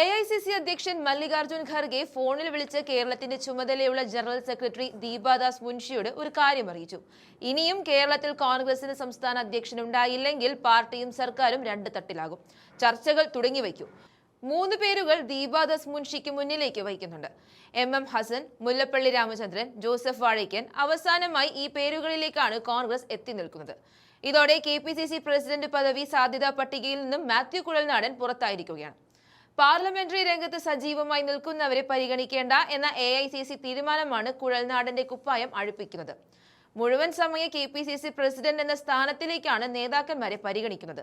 AICC അധ്യക്ഷൻ മല്ലികാർജുൻ ഖർഗെ ഫോണിൽ വിളിച്ച് കേരളത്തിന്റെ ചുമതലയുള്ള ജനറൽ സെക്രട്ടറി ദീപാദാസ് മുൻഷിയോട് ഒരു കാര്യം അറിയിച്ചു. ഇനിയും കേരളത്തിൽ കോൺഗ്രസിന് സംസ്ഥാന അധ്യക്ഷൻ ഉണ്ടായില്ലെങ്കിൽ പാർട്ടിയും സർക്കാരും രണ്ട് തട്ടിലാകും. ചർച്ചകൾ തുടങ്ങിവയ്ക്കൂ. 3 പേരുകൾ ദീപാദാസ് മുൻഷിക്ക് മുന്നിലേക്ക് വയ്ക്കുന്നുണ്ട്. MM Hasan, Mullappally Ramachandran, Joseph Vazhakkan. അവസാനമായി ഈ പേരുകളിലേക്കാണ് കോൺഗ്രസ് എത്തി നിൽക്കുന്നത്. ഇതോടെ KPCC പ്രസിഡന്റ് പദവി സാധ്യതാ പട്ടികയിൽ നിന്നും മാത്യു കുഴൽനാടൻ പുറത്തായിരിക്കുകയാണ്. പാർലമെന്ററി രംഗത്ത് സജീവമായി നിൽക്കുന്നവരെ പരിഗണിക്കേണ്ട എന്ന AICC തീരുമാനമാണ് കുഴൽനാടന്റെ കുപ്പായം അഴിപ്പിക്കുന്നത്. മുഴുവൻ സമയ KPCC പ്രസിഡന്റ് എന്ന സ്ഥാനത്തിലേക്കാണ് നേതാക്കന്മാരെ പരിഗണിക്കുന്നത്.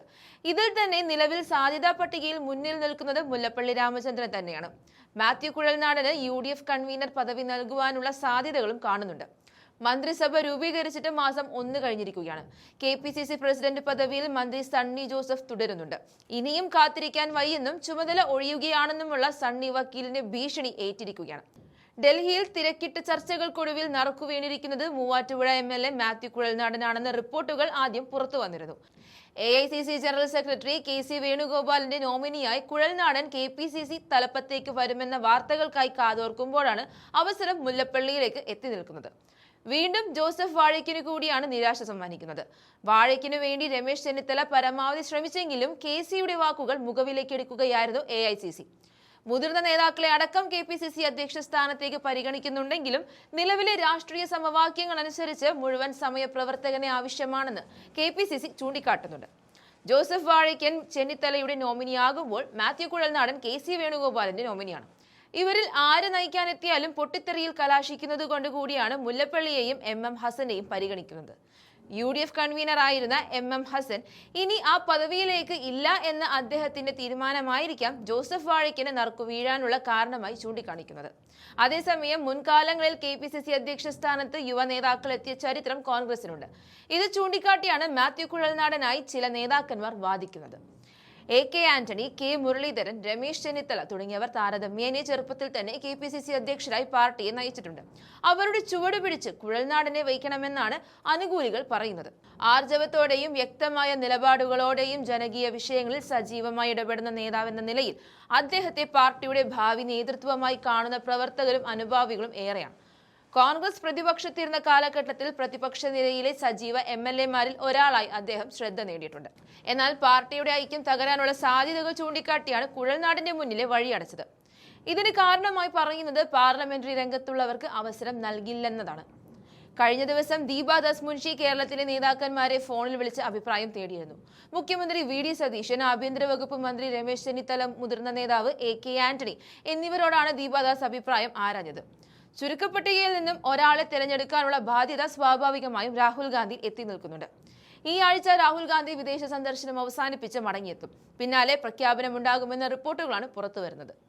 ഇതിൽ തന്നെ നിലവിൽ സാധ്യതാ പട്ടികയിൽ മുന്നിൽ നിൽക്കുന്നത് മുല്ലപ്പള്ളി രാമചന്ദ്രൻ തന്നെയാണ്. മാത്യു കുഴൽനാടന് UDF കൺവീനർ പദവി നൽകുവാനുള്ള സാധ്യതകളും കാണുന്നുണ്ട്. മന്ത്രിസഭ രൂപീകരിച്ചിട്ട് മാസം 1 കഴിഞ്ഞിരിക്കുകയാണ്. KPCC പ്രസിഡന്റ് പദവിയിൽ മന്ത്രി സണ്ണി ജോസഫ് തുടരുന്നുണ്ട്. ഇനിയും കാത്തിരിക്കാൻ വയ്യെന്നും ചുമതല ഒഴിയുകയാണെന്നുമുള്ള സണ്ണി വക്കീലിന്റെ ഭീഷണി ഏറ്റിരിക്കുകയാണ്. ഡൽഹിയിൽ തിരക്കിട്ട ചർച്ചകൾക്കൊടുവിൽ നറുക്കുവീണിരിക്കുന്നത് മൂവാറ്റുപുഴ MLA മാത്യു കുഴൽനാടനാണെന്ന റിപ്പോർട്ടുകൾ ആദ്യം പുറത്തു വന്നിരുന്നു. AICC ജനറൽ സെക്രട്ടറി KC വേണുഗോപാലിന്റെ നോമിനിയായി കുഴൽനാടൻ KPCC തലപ്പത്തേക്ക് വരുമെന്ന വാർത്തകൾക്കായി കാതോർക്കുമ്പോഴാണ് അവസരം മുല്ലപ്പള്ളിയിലേക്ക് എത്തി നിൽക്കുന്നത്. വീണ്ടും ജോസഫ് വാഴയ്ക്കിനു കൂടിയാണ് നിരാശ സമ്മാനിക്കുന്നത്. വാഴയ്ക്കിനു വേണ്ടി രമേശ് ചെന്നിത്തല പരമാവധി ശ്രമിച്ചെങ്കിലും KCയുടെ വാക്കുകൾ മുഖവിലേക്കെടുക്കുകയായിരുന്നു AICC. മുതിർന്ന നേതാക്കളെ അടക്കം KPCC അധ്യക്ഷ സ്ഥാനത്തേക്ക് പരിഗണിക്കുന്നുണ്ടെങ്കിലും നിലവിലെ രാഷ്ട്രീയ സമവാക്യങ്ങൾ അനുസരിച്ച് മുഴുവൻ സമയ പ്രവർത്തകനെ ആവശ്യമാണെന്ന് KPCC ചൂണ്ടിക്കാട്ടുന്നുണ്ട്. ജോസഫ് വാഴയ്ക്കൻ ചെന്നിത്തലയുടെ നോമിനിയാകുമ്പോൾ മാത്യു കുഴൽനാടൻ KC വേണുഗോപാലിന്റെ നോമിനിയാണ്. ഇവരിൽ ആര് നയിക്കാനെത്തിയാലും പൊട്ടിത്തെറിയിൽ കലാശിക്കുന്നത് കൊണ്ട് കൂടിയാണ് മുല്ലപ്പള്ളിയെയും MM ഹസനെയും പരിഗണിക്കുന്നത്. UDF കൺവീനർ ആയിരുന്ന MM ഹസൻ ഇനി ആ പദവിയിലേക്ക് ഇല്ല എന്ന അദ്ദേഹത്തിന്റെ തീരുമാനമായിരിക്കാം ജോസഫ് വാഴയ്ക്കിന് നറുക്കു വീഴാനുള്ള കാരണമായി ചൂണ്ടിക്കാണിക്കുന്നത്. അതേസമയം മുൻകാലങ്ങളിൽ KPCC അധ്യക്ഷ സ്ഥാനത്ത് യുവ നേതാക്കൾ എത്തിയ ചരിത്രം കോൺഗ്രസിനുണ്ട്. ഇത് ചൂണ്ടിക്കാട്ടിയാണ് മാത്യു കുഴൽനാടനായി ചില നേതാക്കന്മാർ വാദിക്കുന്നത്. AK ആന്റണി, K മുരളീധരൻ, രമേശ് ചെന്നിത്തല തുടങ്ങിയവർ താരതമ്യേന ചെറുപ്പത്തിൽ തന്നെ KPCC അധ്യക്ഷരായി പാർട്ടിയെ നയിച്ചിട്ടുണ്ട്. അവരുടെ ചുവട് പിടിച്ച് കുഴൽനാടനെ വയ്ക്കണമെന്നാണ് അനുകൂലികൾ പറയുന്നത്. ആർജവത്തോടെയും വ്യക്തമായ നിലപാടുകളോടെയും ജനകീയ വിഷയങ്ങളിൽ സജീവമായി ഇടപെടുന്ന നേതാവെന്ന നിലയിൽ അദ്ദേഹത്തെ പാർട്ടിയുടെ ഭാവി നേതൃത്വമായി കാണുന്ന പ്രവർത്തകരും അനുഭാവികളും ഏറെയാണ്. കോൺഗ്രസ് പ്രതിപക്ഷത്തിരുന്ന കാലഘട്ടത്തിൽ പ്രതിപക്ഷ നിരയിലെ സജീവ MLA-മാരിൽ ഒരാളായി അദ്ദേഹം ശ്രദ്ധ നേടിയിട്ടുണ്ട്. എന്നാൽ പാർട്ടിയുടെ ഐക്യം തകരാനുള്ള സാധ്യതകൾ ചൂണ്ടിക്കാട്ടിയാണ് കുഴൽനാടിന്റെ മുന്നിലെ വഴിയടച്ചത്. ഇതിന് കാരണമായി പറയുന്നത് പാർലമെന്ററി രംഗത്തുള്ളവർക്ക് അവസരം നൽകില്ലെന്നതാണ്. കഴിഞ്ഞ ദിവസം ദീപാദാസ് മുൻഷി കേരളത്തിലെ നേതാക്കന്മാരെ ഫോണിൽ വിളിച്ച് അഭിപ്രായം തേടിയിരുന്നു. മുഖ്യമന്ത്രി VD സതീശൻ, ആഭ്യന്തര വകുപ്പ് മന്ത്രി രമേശ് ചെന്നിത്തല, മുതിർന്ന നേതാവ് AK ആന്റണി എന്നിവരോടാണ് ദീപാദാസ് അഭിപ്രായം ആരാഞ്ഞത്. ചുരുക്കപ്പട്ടികയിൽ നിന്നും ഒരാളെ തിരഞ്ഞെടുക്കാനുള്ള ബാധ്യത സ്വാഭാവികമായും രാഹുൽ ഗാന്ധി എത്തി നിൽക്കുന്നുണ്ട്. ഈ ആഴ്ച രാഹുൽ ഗാന്ധി വിദേശ സന്ദർശനം അവസാനിപ്പിച്ച് മടങ്ങിയെത്തും. പിന്നാലെ പ്രഖ്യാപനമുണ്ടാകുമെന്ന റിപ്പോർട്ടുകളാണ് പുറത്തുവരുന്നത്.